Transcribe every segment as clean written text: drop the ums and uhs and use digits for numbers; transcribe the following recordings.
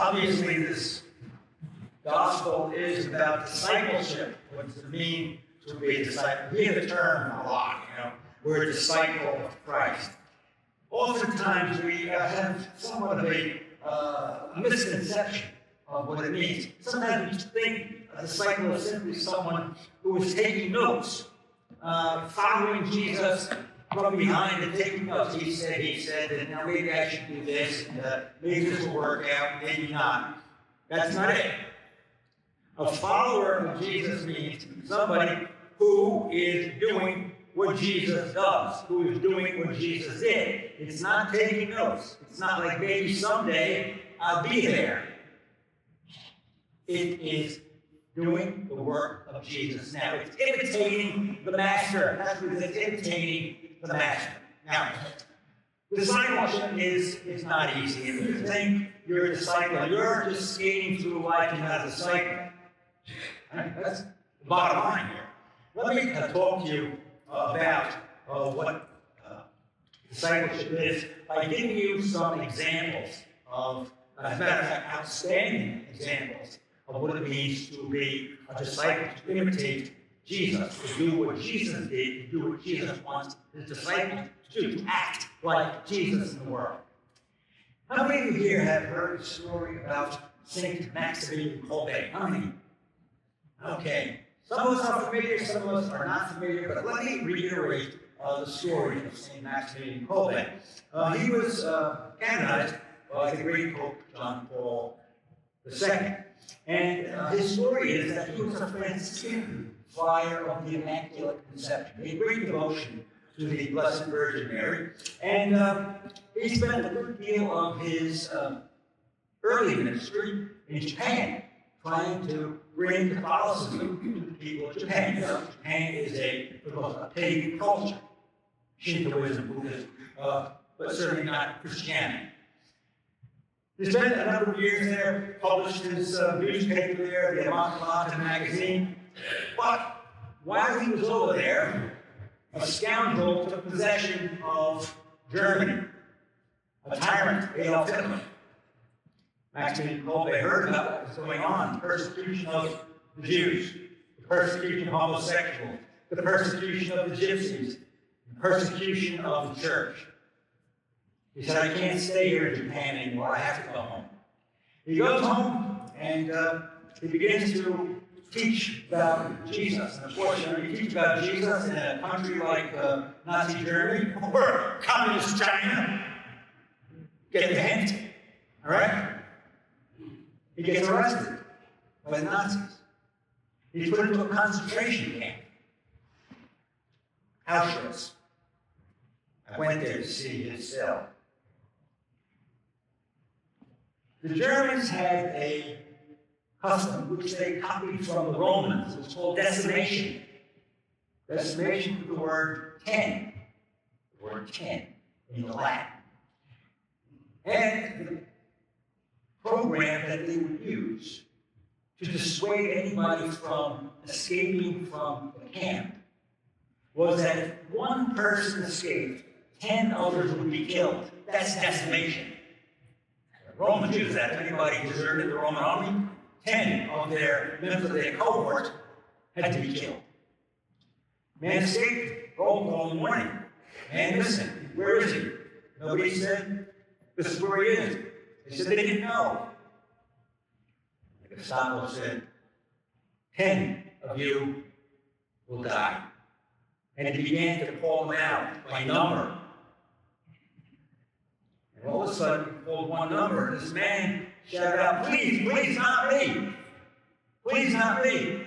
Obviously, this gospel is about discipleship. What does it mean to be a disciple? We hear the term a lot, We're a disciple of Christ. Oftentimes, we have somewhat of a misconception of what it means. Sometimes we think a disciple is simply someone who is taking notes, following Jesus from behind and taking notes. He said, and now maybe I should do this, and maybe this will work out, maybe not. That's not it. A follower of Jesus means somebody who is doing what Jesus does, who is doing what Jesus did. It's not taking notes. It's not like maybe someday I'll be there. It is doing the work of Jesus. Now, it's imitating the Master. That's what it's imitating the Master. Now, discipleship is not easy. If you think you're a disciple, you're just skating through life and not a disciple. That's the bottom line here. Let me talk to you about what discipleship is by giving you some examples of, as a matter of fact, outstanding examples of what it means to be a disciple, to imitate Jesus, to do what Jesus did, to do what Jesus wants his disciples to do, to act like Jesus in the world. How many of you here have heard the story about Saint Maximilian Kolbe? How many? Okay. Some of us are familiar, some of us are not familiar, but let me reiterate the story of Saint Maximilian Kolbe. He was canonized by the great Pope John Paul II. And his story is that he was a Franciscan friar of the Immaculate Conception. He had great devotion to the Blessed Virgin Mary. And he spent a good deal of his early ministry in Japan, trying to bring Catholicism to the people of Japan. Japan is a pagan culture, Shintoism, Buddhism, but certainly not Christianity. He spent a number of years there, published his newspaper there, the Immaculata magazine. But while he was over there, a scoundrel took possession of Germany, a tyrant, Adolf Hitler. Maximilian Kolbe heard about what was going on, the persecution of the Jews, the persecution of homosexuals, the persecution of the gypsies, the persecution of the church. He said, I can't stay here in Japan anymore, I have to go home. He goes home and he begins to teach about Jesus. And of course, you teach about Jesus in a country like Nazi Germany or Communist China, get the hint, all right? He gets arrested by the Nazis. He's put into a concentration camp. Auschwitz. I went there to see his cell. The Germans had a custom which they copied from the Romans. It was called decimation. Decimation is the word 10. The word 10 in the Latin. And the program that they would use to dissuade anybody from escaping from the camp was that if one person escaped, 10 others would be killed. That's decimation. The Romans used that. If anybody deserted the Roman army, 10 of their members of their cohort had to be killed. Man escaped. Roll call in the morning. Man missing. Where is he? Nobody said, this is where he is. They said they didn't know. The Gestapo said, 10 of you will die. And he began to call them out by number. And all of a sudden, he called one number, and this man shouted out, please, please, not me. Please, not me.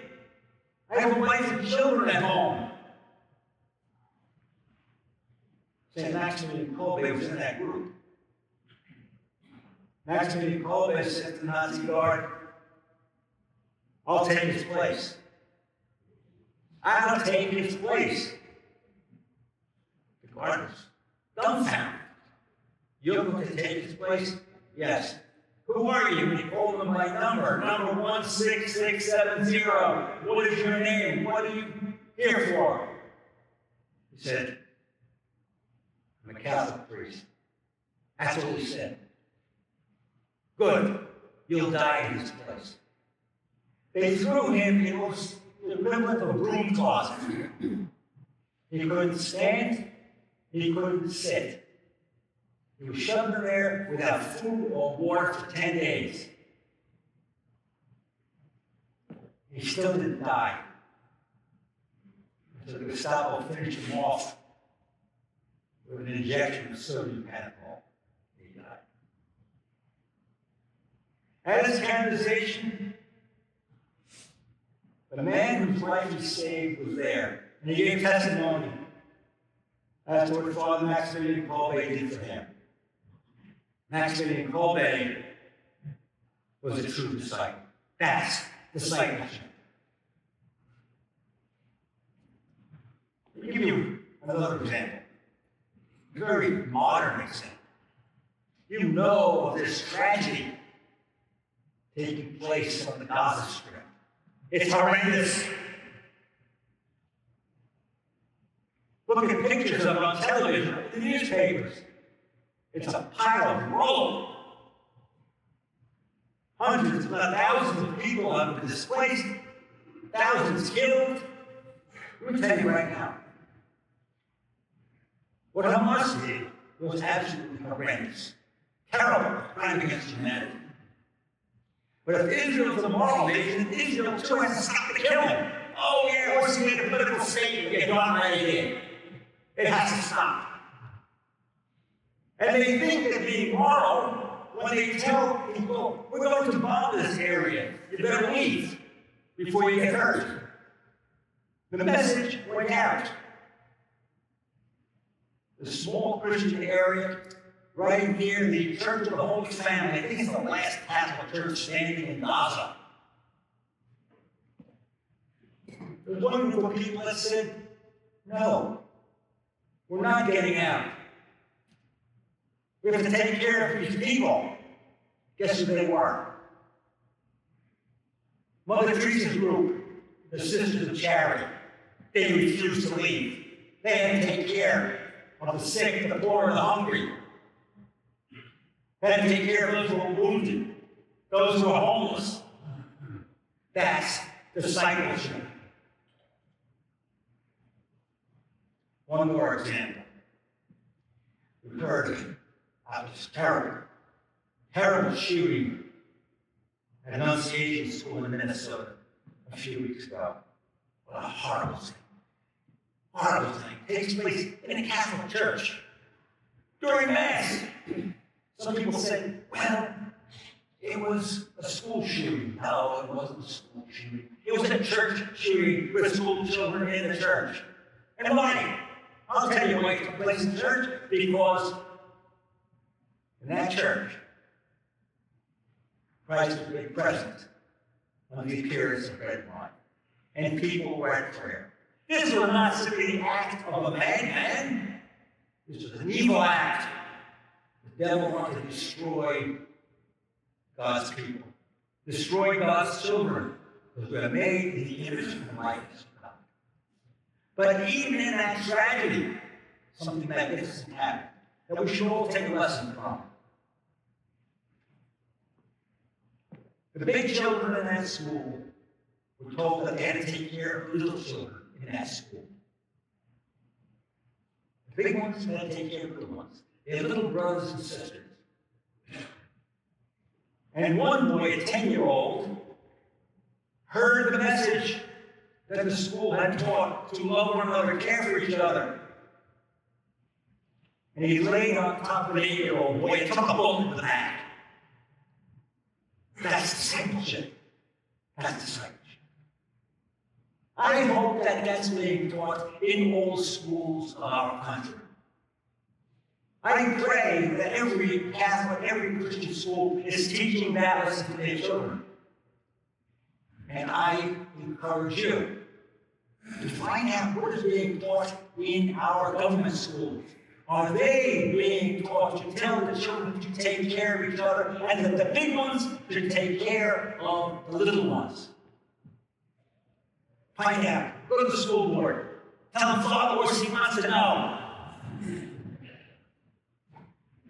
I have a wife and children at home. St. Maximilian Kolbe was in that group. Maximilian Kolbe said to the Nazi guard, I'll take his place. I'll take his place. The guard was dumbfounded. You're going to take his place? Yes. Who are you? And he called him by number. Number 16670. What is your name? What are you here for? He said, I'm a Catholic priest. That's what he said. Good. You'll die in this place. They threw him in what was the equivalent of a broom closet. He couldn't stand, he couldn't sit. He was shoved in there without food or water for 10 days. He still didn't die. So the Gestapo finished him off with an injection of sodium pentothal. He died. At his canonization, the man whose life he saved was there, and he gave testimony as to what Father Maximilian Kolbe did for him. Maximilian Kolbe was a true disciple. That's discipleship. Let me give you another example, a very modern example. You know of this tragedy taking place on the Gaza Strip. It's horrendous. Look at pictures of it on television, the newspapers. It's a pile of rubble. Hundreds, if not thousands of people have been displaced, thousands killed. Let me tell you right now, what Hamas did was absolutely horrendous, terrible, crime against humanity. But if Israel's a moral nation, Israel too has to stop the killing. Oh yeah, once you get a political state, you get gone right in. It has to stop. And they think they're being moral when they tell people, we're going to bomb this area. You better leave before you get hurt. The message went out. The small Christian area right near the Church of the Holy Family. I think it's the last Catholic church standing in Gaza. There's one group of people that said, no, we're not getting out. We have to take care of these people. Guess who they were? Mother Teresa's group, the Sisters of Charity. They refused to leave. They had to take care of the sick, the poor, and the hungry. They had to take care of those who were wounded, those who were homeless. That's discipleship. One more example. We've heard of this terrible shooting at Annunciation School in Minnesota a few weeks ago. What a horrible thing. Horrible thing. Takes place in a Catholic church during Mass. Some people say, well, it was a school shooting. No, it wasn't a school shooting. It was a church shooting with school children in the church. And why? I'll tell you why it took place in church. Because in that church, Christ was made present on the appearance of bread and wine. And people were at prayer. This was not simply the act of a madman. This was an evil act. The devil wanted to destroy God's people, destroy God's children, because we are made in the image and likeness of God. But even in that tragedy, something magnificent happened that we should all take a lesson from. The big children in that school were told that they had to take care of little children in that school. The big ones had to take care of the little ones. They had little brothers and sisters. And one boy, a 10-year-old, heard the message that the school had taught to love one another, care for each other. And he laid on top of an 8-year-old boy and took a bullet in the back. That's discipleship. That's discipleship. I hope that that's being taught in all schools of our country. I pray that every Catholic, every Christian school is teaching that lesson to their children. And I encourage you to find out what is being taught in our government schools. Are they being taught to tell the children to take care of each other, and that the big ones should take care of the little ones? Find out. Go to the school board. Tell them Father what he wants to know.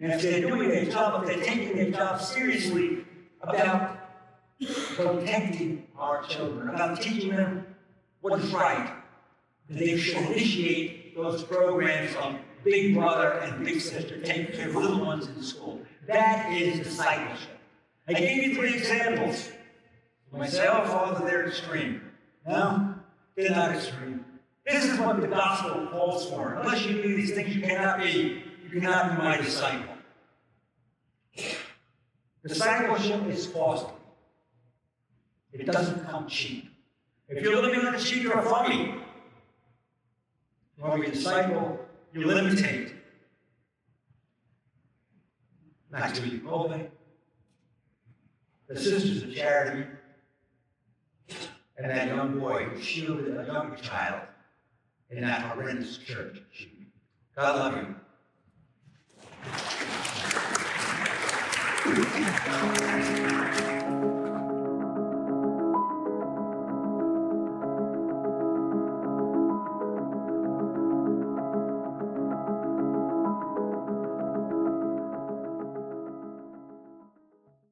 And if they're doing their job, if they're taking their job seriously about protecting our children, about teaching them what is right. They should initiate those programs of Big Brother and Big Sister, taking care of little ones in school. That is discipleship. I gave you 3 examples. Myself, although they're extreme. No, they're not extreme. This is what the gospel calls for. Unless you do these things, you cannot be my disciple. Discipleship is costly. It doesn't come cheap. If you're living on the cheap, you're a phony. You want to be a disciple, you imitate. Not to be clothing. The Sisters of Charity, and that young boy who shielded a younger child in that horrendous church. God love you.